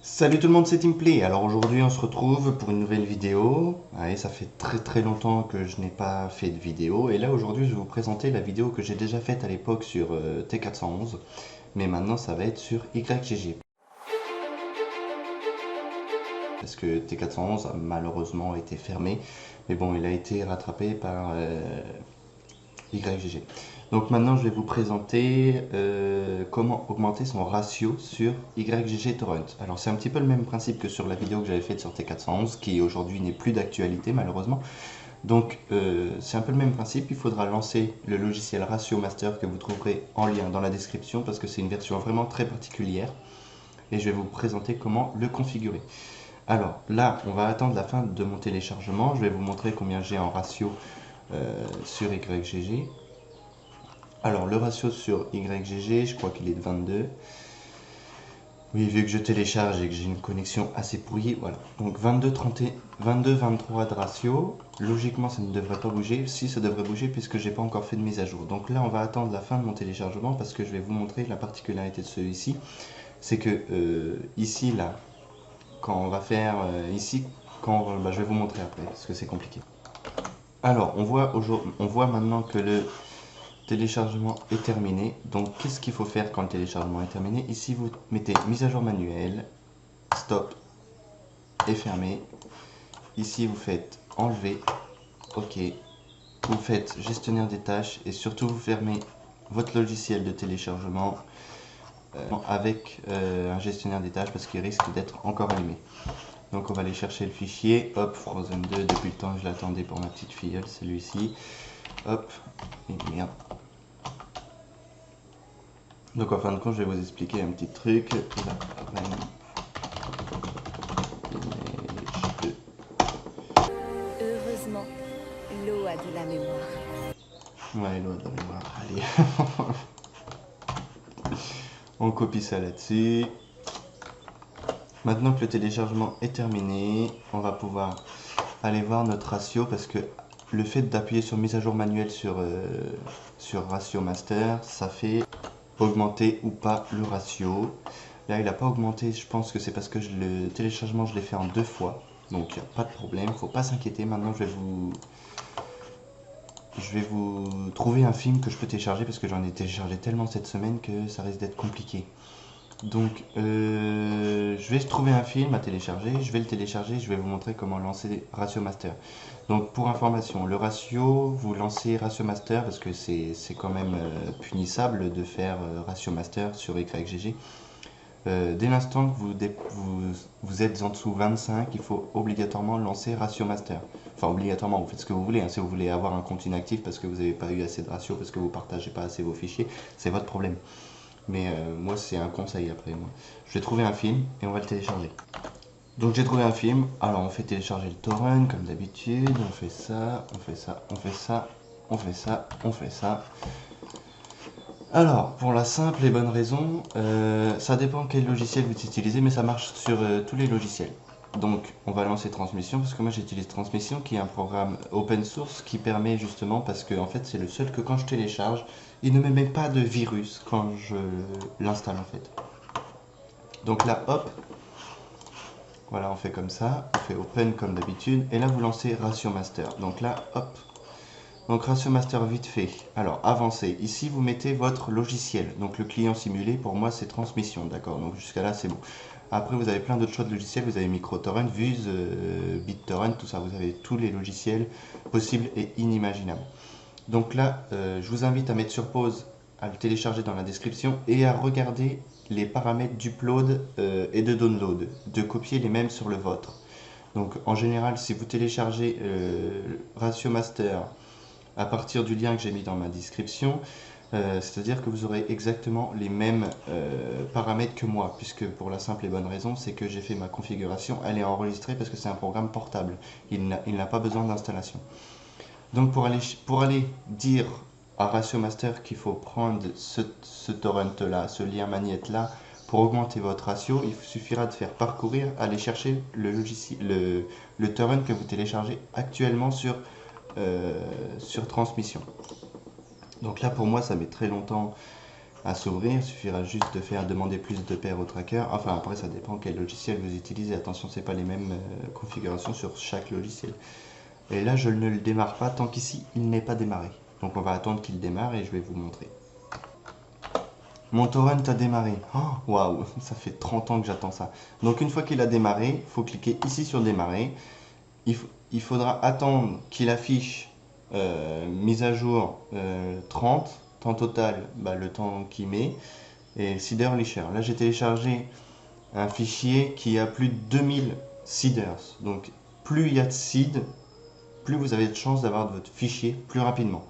Salut tout le monde, c'est Teamplay. Alors aujourd'hui on se retrouve pour une nouvelle vidéo. Ouais, ça fait très longtemps que je n'ai pas fait de vidéo. Et là aujourd'hui je vais vous présenter la vidéo que j'ai déjà faite à l'époque sur T411. Mais maintenant ça va être sur YGG. Parce que T411 a malheureusement été fermé. Mais bon, il a été rattrapé par YGG. Donc maintenant je vais vous présenter comment augmenter son ratio sur YGG Torrent. Alors c'est un petit peu le même principe que sur la vidéo que j'avais faite sur T411 qui aujourd'hui n'est plus d'actualité malheureusement. Donc c'est un peu le même principe, il faudra lancer le logiciel Ratio Master que vous trouverez en lien dans la description parce que c'est une version vraiment très particulière et je vais vous présenter comment le configurer. Alors là on va attendre la fin de mon téléchargement, je vais vous montrer combien j'ai en ratio sur YGG. Alors, le ratio sur YGG, je crois qu'il est de 22. Oui, vu que je télécharge et que j'ai une connexion assez pourrie, voilà. Donc 22, 30, 22, 23 de ratio. Logiquement, ça ne devrait pas bouger. Si, ça devrait bouger puisque j'ai pas encore fait de mise à jour. Donc là, on va attendre la fin de mon téléchargement parce que je vais vous montrer la particularité de celui-ci. C'est que ici, là, quand on va faire ici, je vais vous montrer après parce que c'est compliqué. Alors, on voit maintenant que le téléchargement est terminé. Donc qu'est-ce qu'il faut faire quand le téléchargement est terminé? Ici vous mettez mise à jour manuelle, stop et fermé. Ici vous faites enlever, ok. Vous faites gestionnaire des tâches et surtout vous fermez votre logiciel de téléchargement avec un gestionnaire des tâches parce qu'il risque d'être encore allumé. Donc on va aller chercher le fichier, hop, Frozen 2, depuis le temps que je l'attendais pour ma petite filleule, celui-ci, hop, et merde. Donc en fin de compte, je vais vous expliquer un petit truc. Heureusement, l'eau a de la mémoire. Ouais, l'eau de la mémoire. Allez, on copie ça là-dessus. Maintenant que le téléchargement est terminé, on va pouvoir aller voir notre ratio parce que le fait d'appuyer sur mise à jour manuelle sur Ratio Master, ça fait augmenter ou pas le ratio. Là, il n'a pas augmenté, je pense que c'est parce que le téléchargement, je l'ai fait en 2 fois. Donc, il n'y a pas de problème, faut pas s'inquiéter. Maintenant, je vais vous trouver un film que je peux télécharger parce que j'en ai téléchargé tellement cette semaine que ça risque d'être compliqué. Donc, je vais trouver un film à télécharger, je vais le télécharger, je vais vous montrer comment lancer Ratio Master. Donc, pour information, le ratio, vous lancez Ratio Master parce que c'est quand même punissable de faire Ratio Master sur YGG. Dès l'instant que vous êtes en dessous 25, il faut obligatoirement lancer Ratio Master. Enfin, obligatoirement, vous faites ce que vous voulez. Hein. Si vous voulez avoir un compte inactif parce que vous n'avez pas eu assez de ratio, parce que vous ne partagez pas assez vos fichiers, c'est votre problème. Mais moi, c'est un conseil après. Moi. Je vais trouver un film et on va le télécharger. Donc j'ai trouvé un film. Alors on fait télécharger le torrent comme d'habitude. On fait ça, on fait ça, on fait ça, on fait ça, on fait ça. Alors, pour la simple et bonne raison, ça dépend quel logiciel vous utilisez, mais ça marche sur tous les logiciels. Donc, on va lancer Transmission, parce que moi j'utilise Transmission, qui est un programme open source qui permet justement, parce que en fait c'est le seul que quand je télécharge, il ne me met pas de virus quand je l'installe en fait. Donc là, hop, voilà, on fait comme ça, on fait Open comme d'habitude, et là vous lancez Ratio Master. Donc là, hop, donc Ratio Master vite fait. Alors avancez. Ici vous mettez votre logiciel. Donc le client simulé pour moi c'est Transmission. D'accord. Donc jusqu'à là c'est bon. Après vous avez plein d'autres choix de logiciels. Vous avez MicroTorrent, Vuse, BitTorrent, tout ça. Vous avez tous les logiciels possibles et inimaginables. Donc là je vous invite à mettre sur pause, à le télécharger dans la description et à regarder les paramètres d'upload et de download. De copier les mêmes sur le vôtre. Donc en général si vous téléchargez Ratio Master à partir du lien que j'ai mis dans ma description, c'est-à-dire que vous aurez exactement les mêmes paramètres que moi, puisque pour la simple et bonne raison, c'est que j'ai fait ma configuration, elle est enregistrée parce que c'est un programme portable, il n'a pas besoin d'installation. Donc pour aller dire à Ratio Master qu'il faut prendre ce torrent-là, ce lien magnète-là, pour augmenter votre ratio, il suffira de faire parcourir, aller chercher le torrent que vous téléchargez actuellement sur Transmission. Donc là pour moi ça met très longtemps à s'ouvrir. Il suffira juste de faire demander plus de paires au tracker. Enfin, après, ça dépend quel logiciel vous utilisez. Attention, c'est pas les mêmes configurations sur chaque logiciel. Et là, je ne le démarre pas tant qu'ici, il n'est pas démarré. Donc, on va attendre qu'il démarre et je vais vous montrer. Mon torrent a démarré. Oh, waouh, ça fait 30 ans que j'attends ça. Donc, une fois qu'il a démarré, il faut cliquer ici sur démarrer. Il faudra attendre qu'il affiche mise à jour 30, temps total, le temps qu'il met, et seeder lisher. Là, j'ai téléchargé un fichier qui a plus de 2000 seeders. Donc, plus il y a de seed, plus vous avez de chances d'avoir votre fichier plus rapidement.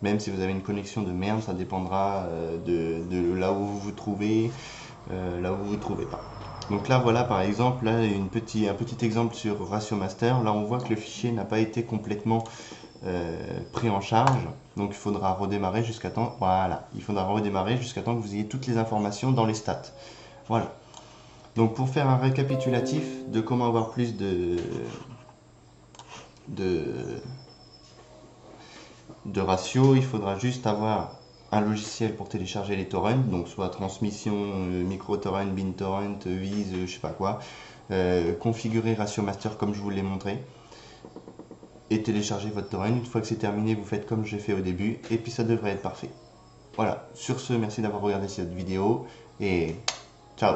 Même si vous avez une connexion de merde, ça dépendra de là où vous vous trouvez, là où vous vous trouvez pas. Donc là, voilà, par exemple, là, un petit exemple sur Ratio Master. Là, on voit que le fichier n'a pas été complètement pris en charge. Donc, il faudra redémarrer jusqu'à temps. Voilà, il faudra redémarrer jusqu'à temps que vous ayez toutes les informations dans les stats. Voilà. Donc, pour faire un récapitulatif de comment avoir plus de ratio, il faudra juste avoir un logiciel pour télécharger les torrents, donc soit transmission, microtorrent, bintorrent, vise, je sais pas quoi, configurer Ratio Master comme je vous l'ai montré, et télécharger votre torrent. Une fois que c'est terminé, vous faites comme j'ai fait au début, et puis ça devrait être parfait. Voilà, sur ce, merci d'avoir regardé cette vidéo, et ciao.